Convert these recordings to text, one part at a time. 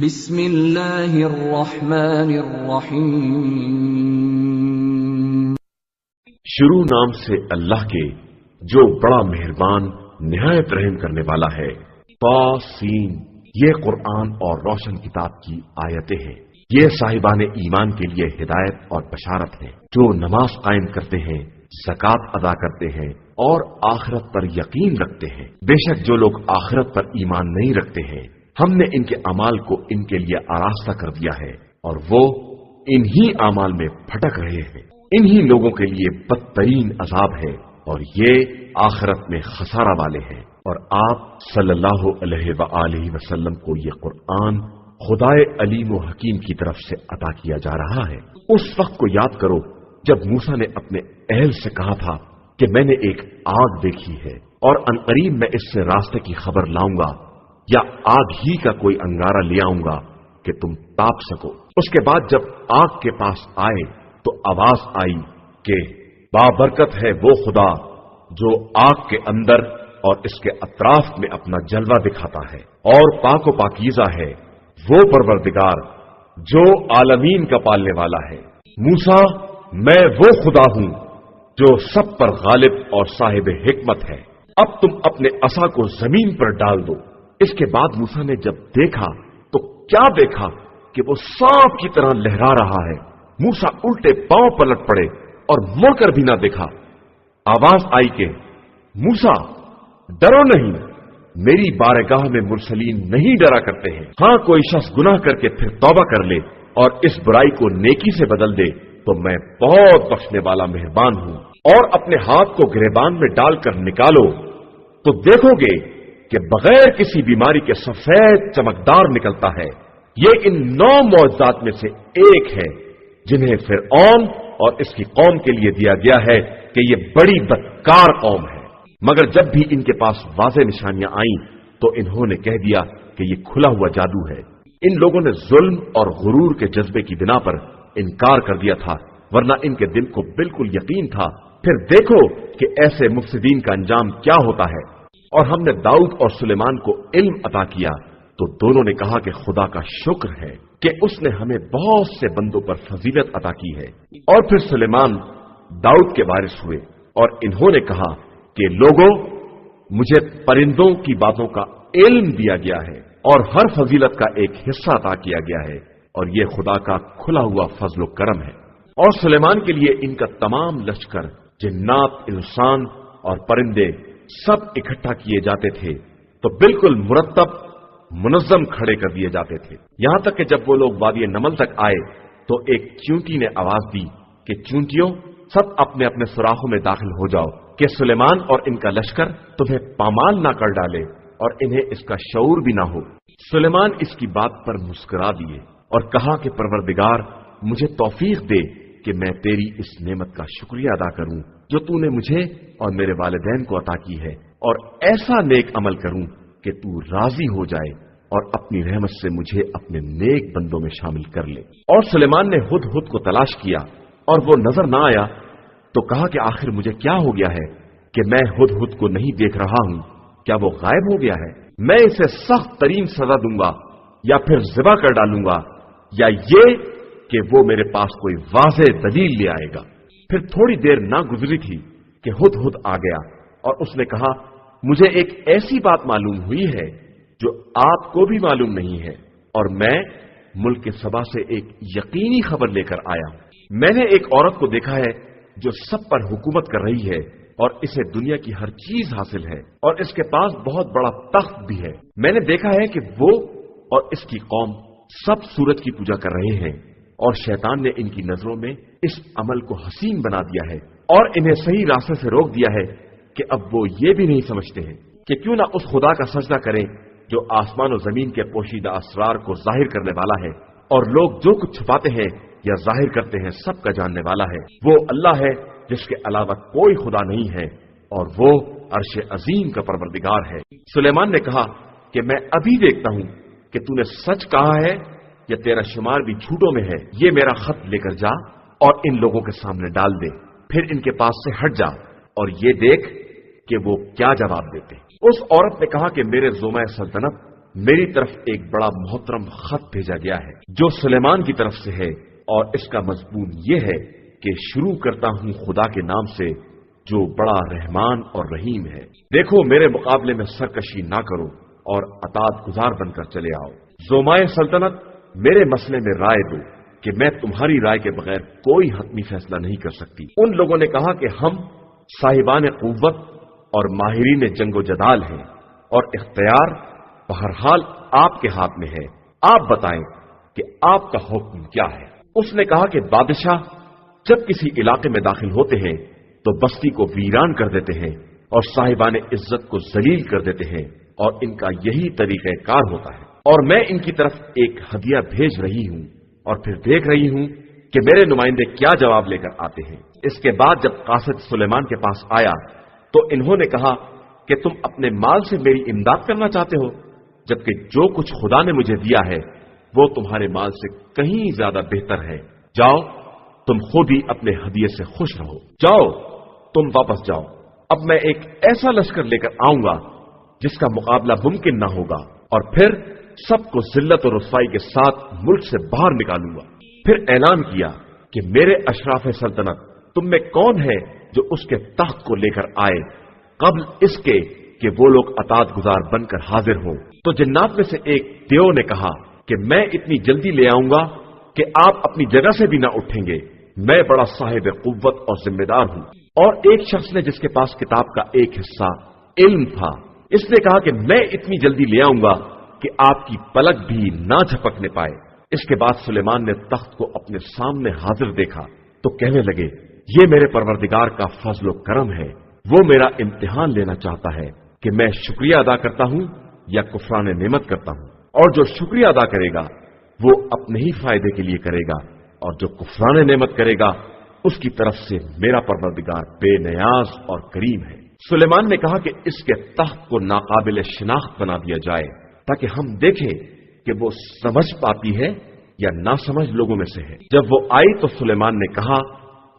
بسم اللہ الرحمن الرحیم۔ شروع نام سے اللہ کے جو بڑا مہربان نہایت رحم کرنے والا ہے۔ طاسین، یہ قرآن اور روشن کتاب کی آیتیں ہیں۔ یہ صاحبان ایمان کے لیے ہدایت اور بشارت ہے، جو نماز قائم کرتے ہیں، زکوٰۃ ادا کرتے ہیں اور آخرت پر یقین رکھتے ہیں۔ بے شک جو لوگ آخرت پر ایمان نہیں رکھتے ہیں، ہم نے ان کے اعمال کو ان کے لیے آراستہ کر دیا ہے اور وہ انہی اعمال میں بھٹک رہے ہیں۔ انہی لوگوں کے لیے بدترین عذاب ہے اور یہ آخرت میں خسارہ والے ہیں۔ اور آپ صلی اللہ علیہ وآلہ وسلم کو یہ قرآن خدائے علیم و حکیم کی طرف سے عطا کیا جا رہا ہے۔ اس وقت کو یاد کرو جب موسیٰ نے اپنے اہل سے کہا تھا کہ میں نے ایک آگ دیکھی ہے اور عنقریب میں اس سے راستے کی خبر لاؤں گا یا آگ ہی کا کوئی انگارہ لے آؤں گا کہ تم تاپ سکو۔ اس کے بعد جب آگ کے پاس آئے تو آواز آئی کہ بابرکت ہے وہ خدا جو آگ کے اندر اور اس کے اطراف میں اپنا جلوہ دکھاتا ہے، اور پاک و پاکیزہ ہے وہ پروردگار جو عالمین کا پالنے والا ہے۔ موسیٰ، میں وہ خدا ہوں جو سب پر غالب اور صاحب حکمت ہے۔ اب تم اپنے عصا کو زمین پر ڈال دو۔ اس کے بعد موسیٰ نے جب دیکھا تو کیا دیکھا کہ وہ سانپ کی طرح لہرا رہا ہے۔ موسیٰ الٹے پاؤں پلٹ پڑے اور مڑ کر بھی نہ دیکھا۔ آواز آئی کہ موسیٰ ڈرو نہیں، میری بارگاہ میں مرسلین نہیں ڈرا کرتے ہیں۔ ہاں کوئی شخص گناہ کر کے پھر توبہ کر لے اور اس برائی کو نیکی سے بدل دے تو میں بہت بخشنے والا مہربان ہوں۔ اور اپنے ہاتھ کو گریبان میں ڈال کر نکالو تو دیکھو گے کہ بغیر کسی بیماری کے سفید چمکدار نکلتا ہے۔ یہ ان 9 معجزات میں سے ایک ہے جنہیں فرعون اور اس کی قوم کے لیے دیا گیا ہے کہ یہ بڑی بدکار قوم ہے۔ مگر جب بھی ان کے پاس واضح نشانیاں آئیں تو انہوں نے کہہ دیا کہ یہ کھلا ہوا جادو ہے۔ ان لوگوں نے ظلم اور غرور کے جذبے کی بنا پر انکار کر دیا تھا، ورنہ ان کے دل کو بالکل یقین تھا۔ پھر دیکھو کہ ایسے مفسدین کا انجام کیا ہوتا ہے۔ اور ہم نے داؤد اور سلیمان کو علم عطا کیا تو دونوں نے کہا کہ خدا کا شکر ہے کہ اس نے ہمیں بہت سے بندوں پر فضیلت عطا کی ہے۔ اور پھر سلیمان داؤد کے وارث ہوئے اور انہوں نے کہا کہ لوگوں، مجھے پرندوں کی باتوں کا علم دیا گیا ہے اور ہر فضیلت کا ایک حصہ عطا کیا گیا ہے، اور یہ خدا کا کھلا ہوا فضل و کرم ہے۔ اور سلیمان کے لیے ان کا تمام لشکر، جنات، انسان اور پرندے سب اکٹھا کیے جاتے تھے تو بالکل مرتب منظم کھڑے کر دیے جاتے تھے، یہاں تک کہ جب وہ لوگ وادی نمل تک آئے تو ایک چونٹی نے آواز دی کہ چونٹیوں، سب اپنے اپنے سوراخوں میں داخل ہو جاؤ کہ سلیمان اور ان کا لشکر تمہیں پامال نہ کر ڈالے اور انہیں اس کا شعور بھی نہ ہو۔ سلیمان اس کی بات پر مسکرا دیے اور کہا کہ پروردگار، مجھے توفیق دے کہ میں تیری اس نعمت کا شکریہ ادا کروں جو تو نے مجھے اور میرے والدین کو عطا کی ہے، اور ایسا نیک عمل کروں کہ تو راضی ہو جائے اور اپنی رحمت سے مجھے اپنے نیک بندوں میں شامل کر لے۔ اور سلیمان نے ہدہد کو تلاش کیا اور وہ نظر نہ آیا تو کہا کہ آخر مجھے کیا ہو گیا ہے کہ میں ہدہد کو نہیں دیکھ رہا ہوں؟ کیا وہ غائب ہو گیا ہے؟ میں اسے سخت ترین سزا دوں گا یا پھر ذبح کر ڈالوں گا، یا یہ کہ وہ میرے پاس کوئی واضح دلیل لے آئے گا۔ پھر تھوڑی دیر نہ گزری تھی کہ ہدہد آ گیا اور اس نے کہا، مجھے ایک ایسی بات معلوم ہوئی ہے جو آپ کو بھی معلوم نہیں ہے، اور میں ملک سبا سے ایک یقینی خبر لے کر آیا۔ میں نے ایک عورت کو دیکھا ہے جو سب پر حکومت کر رہی ہے اور اسے دنیا کی ہر چیز حاصل ہے، اور اس کے پاس بہت بڑا تخت بھی ہے۔ میں نے دیکھا ہے کہ وہ اور اس کی قوم سب سورج کی پوجا کر رہے ہیں، اور شیطان نے ان کی نظروں میں اس عمل کو حسین بنا دیا ہے اور انہیں صحیح راستے سے روک دیا ہے کہ اب وہ یہ بھی نہیں سمجھتے ہیں کہ کیوں نہ اس خدا کا سجدہ کریں جو آسمان و زمین کے پوشیدہ اسرار کو ظاہر کرنے والا ہے، اور لوگ جو کچھ چھپاتے ہیں یا ظاہر کرتے ہیں سب کا جاننے والا ہے۔ وہ اللہ ہے جس کے علاوہ کوئی خدا نہیں ہے، اور وہ عرش عظیم کا پروردگار ہے۔ سلیمان نے کہا کہ میں ابھی دیکھتا ہوں کہ تو نے سچ کہا ہے یا تیرا شمار بھی جھوٹوں میں ہے۔ یہ میرا خط لے کر جا اور ان لوگوں کے سامنے ڈال دے، پھر ان کے پاس سے ہٹ جا اور یہ دیکھ کہ وہ کیا جواب دیتے۔ اس عورت نے کہا کہ میرے زومۂ سلطنت، میری طرف ایک بڑا محترم خط بھیجا گیا ہے جو سلیمان کی طرف سے ہے، اور اس کا مضمون یہ ہے کہ شروع کرتا ہوں خدا کے نام سے جو بڑا رحمان اور رحیم ہے۔ دیکھو میرے مقابلے میں سرکشی نہ کرو اور اطاعت گزار بن کر چلے آؤ۔ زومائے سلطنت، میرے مسئلے میں رائے دو کہ میں تمہاری رائے کے بغیر کوئی حتمی فیصلہ نہیں کر سکتی۔ ان لوگوں نے کہا کہ ہم صاحبان قوت اور ماہرین جنگ و جدال ہیں، اور اختیار بہرحال آپ کے ہاتھ میں ہے۔ آپ بتائیں کہ آپ کا حکم کیا ہے؟ اس نے کہا کہ بادشاہ جب کسی علاقے میں داخل ہوتے ہیں تو بستی کو ویران کر دیتے ہیں اور صاحبان عزت کو ذلیل کر دیتے ہیں، اور ان کا یہی طریقہ کار ہوتا ہے۔ اور میں ان کی طرف ایک ہدیہ بھیج رہی ہوں اور پھر دیکھ رہی ہوں کہ میرے نمائندے کیا جواب لے کر آتے ہیں۔ اس کے بعد جب قاصد سلیمان کے پاس آیا تو انہوں نے کہا کہ تم اپنے مال سے میری امداد کرنا چاہتے ہو، جبکہ جو کچھ خدا نے مجھے دیا ہے وہ تمہارے مال سے کہیں زیادہ بہتر ہے۔ جاؤ، تم خود ہی اپنے ہدیے سے خوش رہو۔ جاؤ، تم واپس جاؤ۔ اب میں ایک ایسا لشکر لے کر آؤں گا جس کا مقابلہ ممکن نہ ہوگا، اور پھر سب کو ذلت اور رسوائی کے ساتھ ملک سے باہر نکالوں گا۔ پھر اعلان کیا کہ میرے اشراف سلطنت، تم میں کون ہے جو اس کے تخت کو لے کر آئے قبل اس کے کہ وہ لوگ اطاعت گزار بن کر حاضر ہوں؟ تو جنات میں سے ایک دیو نے کہا کہ میں اتنی جلدی لے آؤں گا کہ آپ اپنی جگہ سے بھی نہ اٹھیں گے۔ میں بڑا صاحب قوت اور ذمہ دار ہوں۔ اور ایک شخص نے جس کے پاس کتاب کا ایک حصہ علم تھا، اس نے کہا کہ میں اتنی جلدی لے آؤں گا کہ آپ کی پلک بھی نہ جھپکنے پائے۔ اس کے بعد سلیمان نے تخت کو اپنے سامنے حاضر دیکھا تو کہنے لگے، یہ میرے پروردگار کا فضل و کرم ہے، وہ میرا امتحان لینا چاہتا ہے کہ میں شکریہ ادا کرتا ہوں یا کفران نعمت کرتا ہوں۔ اور جو شکریہ ادا کرے گا وہ اپنے ہی فائدے کے لیے کرے گا، اور جو کفران نعمت کرے گا اس کی طرف سے میرا پروردگار بے نیاز اور کریم ہے۔ سلیمان نے کہا کہ اس کے تخت کو ناقابل شناخت بنا دیا جائے تاکہ ہم دیکھیں کہ وہ سمجھ پاتی ہے یا نہ سمجھ لوگوں میں سے ہے۔ جب وہ آئی تو سلیمان نے کہا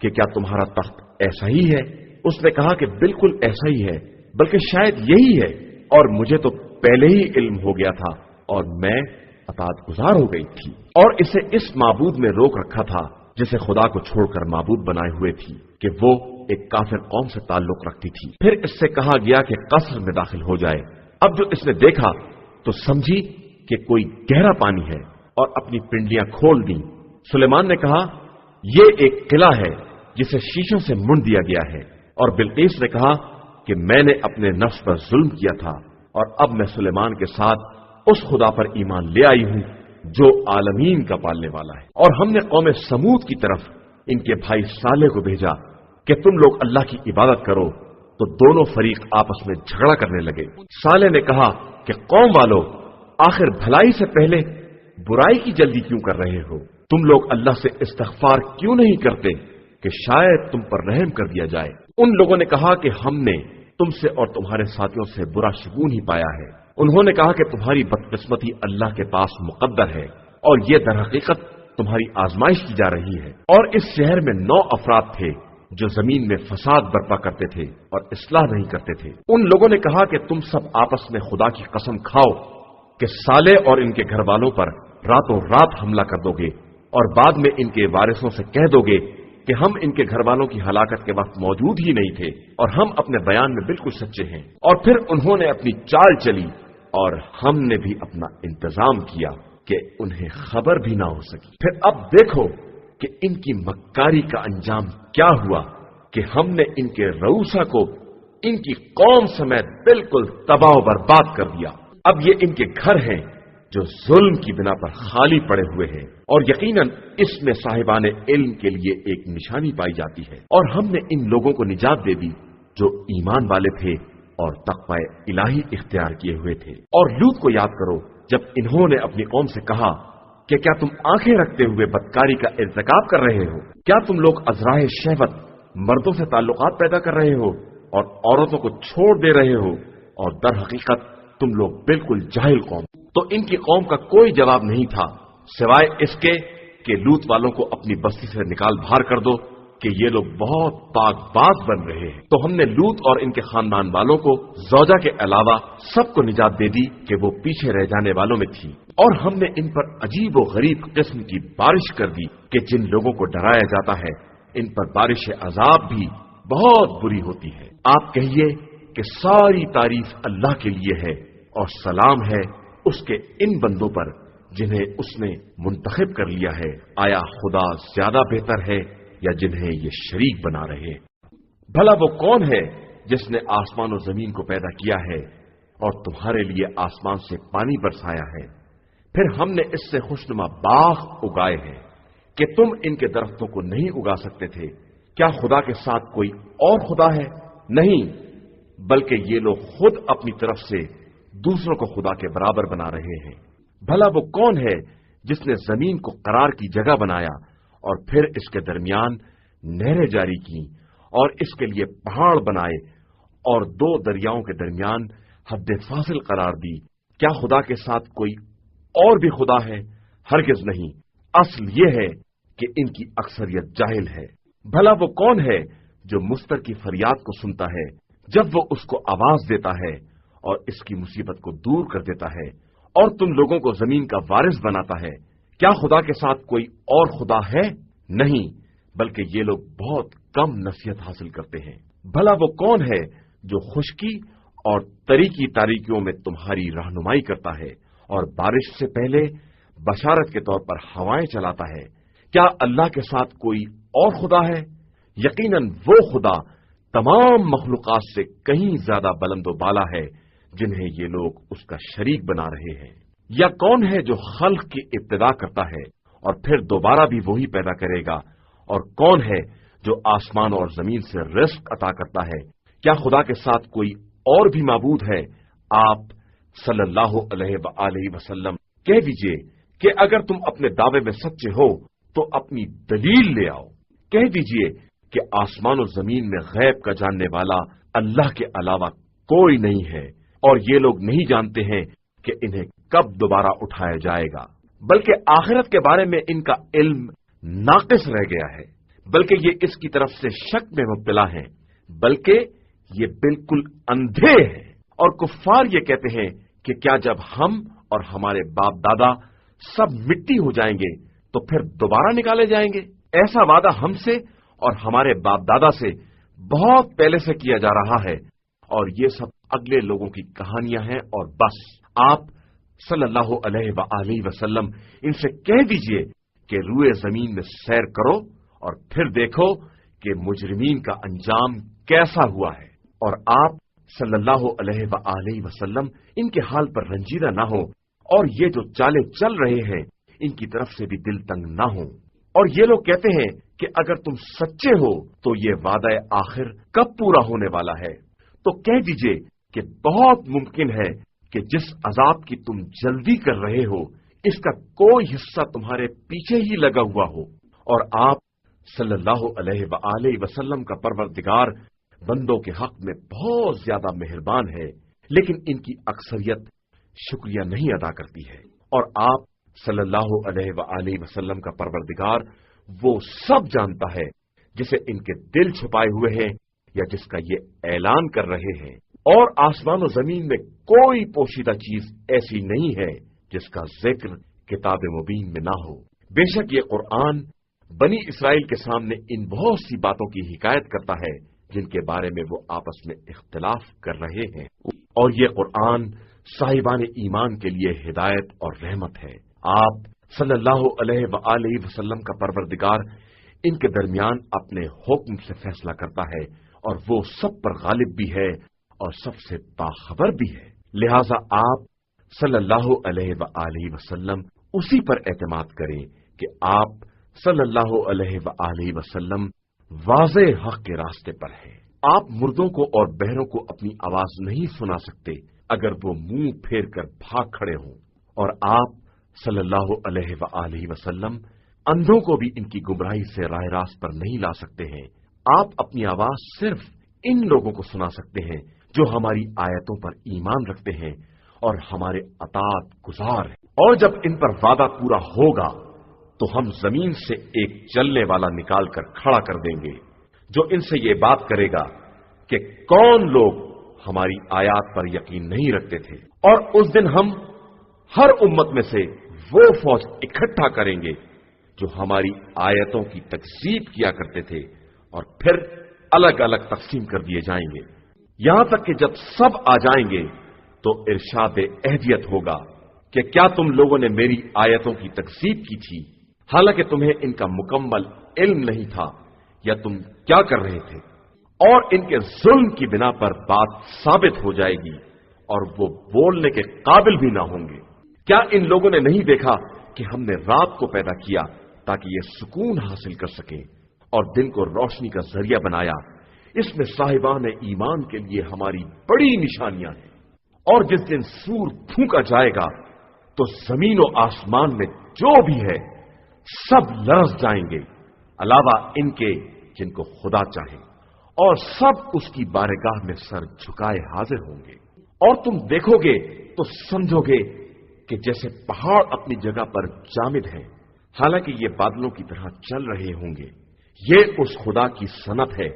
کہ کیا تمہارا تخت ایسا ہی ہے؟ اس نے کہا کہ بالکل ایسا ہی ہے، بلکہ شاید یہی ہے، اور مجھے تو پہلے ہی علم ہو گیا تھا اور میں اطاعت گزار ہو گئی تھی۔ اور اسے اس معبود میں روک رکھا تھا جسے خدا کو چھوڑ کر معبود بنائے ہوئے تھی کہ وہ ایک کافر قوم سے تعلق رکھتی تھی۔ پھر اس سے کہا گیا کہ قصر میں داخل ہو جائے۔ اب جو اس نے دیکھا تو سمجھی کہ کوئی گہرا پانی ہے اور اپنی پنڈلیاں کھول دیں۔ سلیمان نے کہا، یہ ایک قلعہ ہے جسے شیشوں سے منڈ دیا گیا ہے۔ اور بلقیس نے کہا کہ میں نے اپنے نفس پر ظلم کیا تھا، اور اب میں سلیمان کے ساتھ اس خدا پر ایمان لے آئی ہوں جو عالمین کا پالنے والا ہے۔ اور ہم نے قوم سمود کی طرف ان کے بھائی صالح کو بھیجا کہ تم لوگ اللہ کی عبادت کرو، تو دونوں فریق آپس میں جھگڑا کرنے لگے۔ صالح نے کہا کہ قوم والو، آخر بھلائی سے پہلے برائی کی جلدی کیوں کر رہے ہو؟ تم لوگ اللہ سے استغفار کیوں نہیں کرتے کہ شاید تم پر رحم کر دیا جائے؟ ان لوگوں نے کہا کہ ہم نے تم سے اور تمہارے ساتھیوں سے برا شگون ہی پایا ہے۔ انہوں نے کہا کہ تمہاری بدقسمتی اللہ کے پاس مقدر ہے، اور یہ در حقیقت تمہاری آزمائش کی جا رہی ہے۔ اور اس شہر میں 9 افراد تھے جو زمین میں فساد برپا کرتے تھے اور اصلاح نہیں کرتے تھے۔ ان لوگوں نے کہا کہ تم سب آپس میں خدا کی قسم کھاؤ کہ صالح اور ان کے گھر والوں پر راتوں رات حملہ کر دو گے، اور بعد میں ان کے وارثوں سے کہہ دو گے کہ ہم ان کے گھر والوں کی ہلاکت کے وقت موجود ہی نہیں تھے، اور ہم اپنے بیان میں بالکل سچے ہیں۔ اور پھر انہوں نے اپنی چال چلی، اور ہم نے بھی اپنا انتظام کیا کہ انہیں خبر بھی نہ ہو سکی۔ پھر اب دیکھو کہ ان کی مکاری کا انجام کیا ہوا کہ ہم نے ان کے رؤسا کو ان کی قوم سمیت بالکل تباہ و برباد کر دیا۔ اب یہ ان کے گھر ہیں جو ظلم کی بنا پر خالی پڑے ہوئے ہیں، اور یقیناً اس میں صاحبان علم کے لیے ایک نشانی پائی جاتی ہے۔ اور ہم نے ان لوگوں کو نجات دے دی جو ایمان والے تھے اور تقوی الہی اختیار کیے ہوئے تھے۔ اور لوط کو یاد کرو جب انہوں نے اپنی قوم سے کہا کہ کیا تم آنکھیں رکھتے ہوئے بدکاری کا ارتکاب کر رہے ہو؟ کیا تم لوگ ازراہ شہوت مردوں سے تعلقات پیدا کر رہے ہو اور عورتوں کو چھوڑ دے رہے ہو؟ اور در حقیقت تم لوگ بالکل جاہل قوم۔ تو ان کی قوم کا کوئی جواب نہیں تھا سوائے اس کے کہ لوط والوں کو اپنی بستی سے نکال باہر کر دو، کہ یہ لوگ بہت پاک باز بن رہے ہیں، تو ہم نے لوط اور ان کے خاندان والوں کو زوجہ کے علاوہ سب کو نجات دے دی کہ وہ پیچھے رہ جانے والوں میں تھی، اور ہم نے ان پر عجیب و غریب قسم کی بارش کر دی کہ جن لوگوں کو ڈرایا جاتا ہے ان پر بارش عذاب بھی بہت بری ہوتی ہے۔ آپ کہیے کہ ساری تعریف اللہ کے لیے ہے اور سلام ہے اس کے ان بندوں پر جنہیں اس نے منتخب کر لیا ہے۔ آیا خدا زیادہ بہتر ہے یا جنہیں یہ شریک بنا رہے؟ بھلا وہ کون ہے جس نے آسمان و زمین کو پیدا کیا ہے اور تمہارے لیے آسمان سے پانی برسایا ہے، پھر ہم نے اس سے خوشنما باغ اگائے ہیں کہ تم ان کے درختوں کو نہیں اگا سکتے تھے؟ کیا خدا کے ساتھ کوئی اور خدا ہے؟ نہیں، بلکہ یہ لوگ خود اپنی طرف سے دوسروں کو خدا کے برابر بنا رہے ہیں۔ بھلا وہ کون ہے جس نے زمین کو قرار کی جگہ بنایا اور پھر اس کے درمیان نہریں جاری کی اور اس کے لیے پہاڑ بنائے اور دو دریاؤں کے درمیان حد فاصل قرار دی؟ کیا خدا کے ساتھ کوئی اور بھی خدا ہے؟ ہرگز نہیں، اصل یہ ہے کہ ان کی اکثریت جاہل ہے۔ بھلا وہ کون ہے جو مستر کی فریاد کو سنتا ہے جب وہ اس کو آواز دیتا ہے اور اس کی مصیبت کو دور کر دیتا ہے اور تم لوگوں کو زمین کا وارث بناتا ہے؟ کیا خدا کے ساتھ کوئی اور خدا ہے؟ نہیں، بلکہ یہ لوگ بہت کم نصیحت حاصل کرتے ہیں۔ بھلا وہ کون ہے جو خشکی اور تری کی تاریکیوں میں تمہاری رہنمائی کرتا ہے اور بارش سے پہلے بشارت کے طور پر ہوائیں چلاتا ہے؟ کیا اللہ کے ساتھ کوئی اور خدا ہے؟ یقیناً وہ خدا تمام مخلوقات سے کہیں زیادہ بلند و بالا ہے جنہیں یہ لوگ اس کا شریک بنا رہے ہیں۔ یا کون ہے جو خلق کی ابتدا کرتا ہے اور پھر دوبارہ بھی وہی پیدا کرے گا؟ اور کون ہے جو آسمان اور زمین سے رزق عطا کرتا ہے؟ کیا خدا کے ساتھ کوئی اور بھی معبود ہے؟ آپ صلی اللہ علیہ وآلہ وسلم کہہ دیجئے کہ اگر تم اپنے دعوے میں سچے ہو تو اپنی دلیل لے آؤ۔ کہہ دیجئے کہ آسمان و زمین میں غیب کا جاننے والا اللہ کے علاوہ کوئی نہیں ہے، اور یہ لوگ نہیں جانتے ہیں کہ انہیں کب دوبارہ اٹھایا جائے گا، بلکہ آخرت کے بارے میں ان کا علم ناقص رہ گیا ہے، بلکہ یہ اس کی طرف سے شک میں مبتلا ہیں، بلکہ یہ بالکل اندھے ہیں۔ اور کفار یہ کہتے ہیں کہ کیا جب ہم اور ہمارے باپ دادا سب مٹی ہو جائیں گے تو پھر دوبارہ نکالے جائیں گے؟ ایسا وعدہ ہم سے اور ہمارے باپ دادا سے بہت پہلے سے کیا جا رہا ہے، اور یہ سب اگلے لوگوں کی کہانیاں ہیں اور بس۔ آپ صلی اللہ علیہ وآلہ وسلم ان سے کہہ دیجئے کہ روئے زمین میں سیر کرو اور پھر دیکھو کہ مجرمین کا انجام کیسا ہوا ہے، اور آپ صلی اللہ علیہ وآلہ وسلم ان کے حال پر رنجیدہ نہ ہو، اور یہ جو چالیں چل رہے ہیں ان کی طرف سے بھی دل تنگ نہ ہو۔ اور یہ لوگ کہتے ہیں کہ اگر تم سچے ہو تو یہ وعدہ آخر کب پورا ہونے والا ہے؟ تو کہہ دیجئے کہ بہت ممکن ہے کہ جس عذاب کی تم جلدی کر رہے ہو اس کا کوئی حصہ تمہارے پیچھے ہی لگا ہوا ہو، اور آپ صلی اللہ علیہ وآلہ وسلم کا پروردگار بندوں کے حق میں بہت زیادہ مہربان ہے، لیکن ان کی اکثریت شکریہ نہیں ادا کرتی ہے۔ اور آپ صلی اللہ علیہ وآلہ وسلم کا پروردگار وہ سب جانتا ہے جسے ان کے دل چھپائے ہوئے ہیں یا جس کا یہ اعلان کر رہے ہیں، اور آسمان و زمین میں کوئی پوشیدہ چیز ایسی نہیں ہے جس کا ذکر کتاب مبین میں نہ ہو۔ بے شک یہ قرآن بنی اسرائیل کے سامنے ان بہت سی باتوں کی حکایت کرتا ہے جن کے بارے میں وہ آپس میں اختلاف کر رہے ہیں، اور یہ قرآن صاحبان ایمان کے لیے ہدایت اور رحمت ہے۔ آپ صلی اللہ علیہ وآلہ وسلم کا پروردگار ان کے درمیان اپنے حکم سے فیصلہ کرتا ہے، اور وہ سب پر غالب بھی ہے اور سب سے باخبر بھی ہے، لہذا آپ صلی اللہ علیہ وآلہ وسلم اسی پر اعتماد کریں کہ آپ صلی اللہ علیہ وآلہ وسلم واضح حق کے راستے پر ہیں۔ آپ مردوں کو اور بہروں کو اپنی آواز نہیں سنا سکتے اگر وہ منہ پھیر کر بھاگ کھڑے ہوں، اور آپ صلی اللہ علیہ وآلہ وسلم اندھوں کو بھی ان کی گمراہی سے راہ راست پر نہیں لا سکتے ہیں۔ آپ اپنی آواز صرف ان لوگوں کو سنا سکتے ہیں جو ہماری آیتوں پر ایمان رکھتے ہیں اور ہمارے اطاعت گزار ہیں، اور جب ان پر وعدہ پورا ہوگا تو ہم زمین سے ایک چلنے والا نکال کر کھڑا کر دیں گے جو ان سے یہ بات کرے گا کہ کون لوگ ہماری آیات پر یقین نہیں رکھتے تھے، اور اس دن ہم ہر امت میں سے وہ فوج اکٹھا کریں گے جو ہماری آیتوں کی تکذیب کیا کرتے تھے، اور پھر الگ الگ تقسیم کر دیے جائیں گے، یہاں تک کہ جب سب آ جائیں گے تو ارشاد اہدیت ہوگا کہ کیا تم لوگوں نے میری آیتوں کی تکذیب کی تھی حالانکہ تمہیں ان کا مکمل علم نہیں تھا، یا تم کیا کر رہے تھے؟ اور ان کے ظلم کی بنا پر بات ثابت ہو جائے گی اور وہ بولنے کے قابل بھی نہ ہوں گے۔ کیا ان لوگوں نے نہیں دیکھا کہ ہم نے رات کو پیدا کیا تاکہ یہ سکون حاصل کر سکیں اور دن کو روشنی کا ذریعہ بنایا؟ اس میں صاحبان ایمان کے لیے ہماری بڑی نشانیاں ہیں۔ اور جس دن سور پھونکا جائے گا تو زمین و آسمان میں جو بھی ہے سب لرز جائیں گے، علاوہ ان کے جن کو خدا چاہے، اور سب اس کی بارگاہ میں سر جھکائے حاضر ہوں گے۔ اور تم دیکھو گے تو سمجھو گے کہ جیسے پہاڑ اپنی جگہ پر جامد ہیں، حالانکہ یہ بادلوں کی طرح چل رہے ہوں گے۔ یہ اس خدا کی صنعت ہے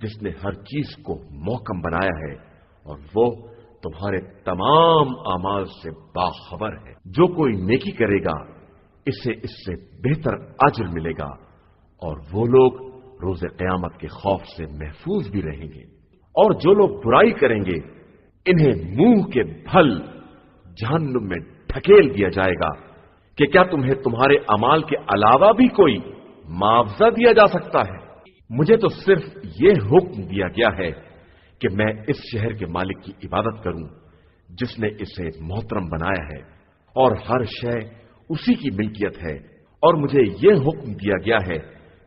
جس نے ہر چیز کو محکم بنایا ہے، اور وہ تمہارے تمام اعمال سے باخبر ہے۔ جو کوئی نیکی کرے گا اسے اس سے بہتر اجر ملے گا، اور وہ لوگ روز قیامت کے خوف سے محفوظ بھی رہیں گے۔ اور جو لوگ برائی کریں گے انہیں منہ کے پھل جہنم میں ڈھکیل دیا جائے گا کہ کیا تمہیں تمہارے اعمال کے علاوہ بھی کوئی معاوضہ دیا جا سکتا ہے؟ مجھے تو صرف یہ حکم دیا گیا ہے کہ میں اس شہر کے مالک کی عبادت کروں جس نے اسے محترم بنایا ہے، اور ہر شے اسی کی ملکیت ہے، اور مجھے یہ حکم دیا گیا ہے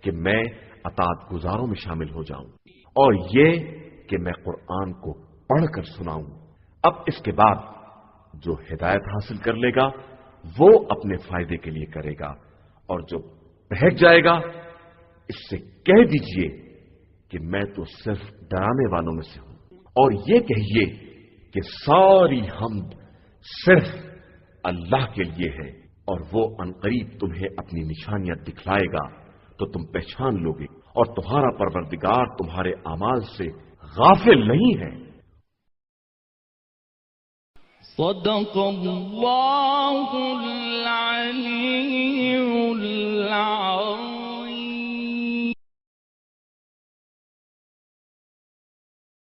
کہ میں اطاعت گزاروں میں شامل ہو جاؤں، اور یہ کہ میں قرآن کو پڑھ کر سناؤں۔ اب اس کے بعد جو ہدایت حاصل کر لے گا وہ اپنے فائدے کے لیے کرے گا، اور جو بہک جائے گا اس سے کہہ دیجئے کہ میں تو صرف ڈرانے والوں میں سے ہوں، اور یہ کہیے کہ ساری حمد صرف اللہ کے لیے ہے، اور وہ عنقریب تمہیں اپنی نشانیاں دکھلائے گا تو تم پہچان لوگے، اور تمہارا پروردگار تمہارے اعمال سے غافل نہیں ہے۔ صدق اللہ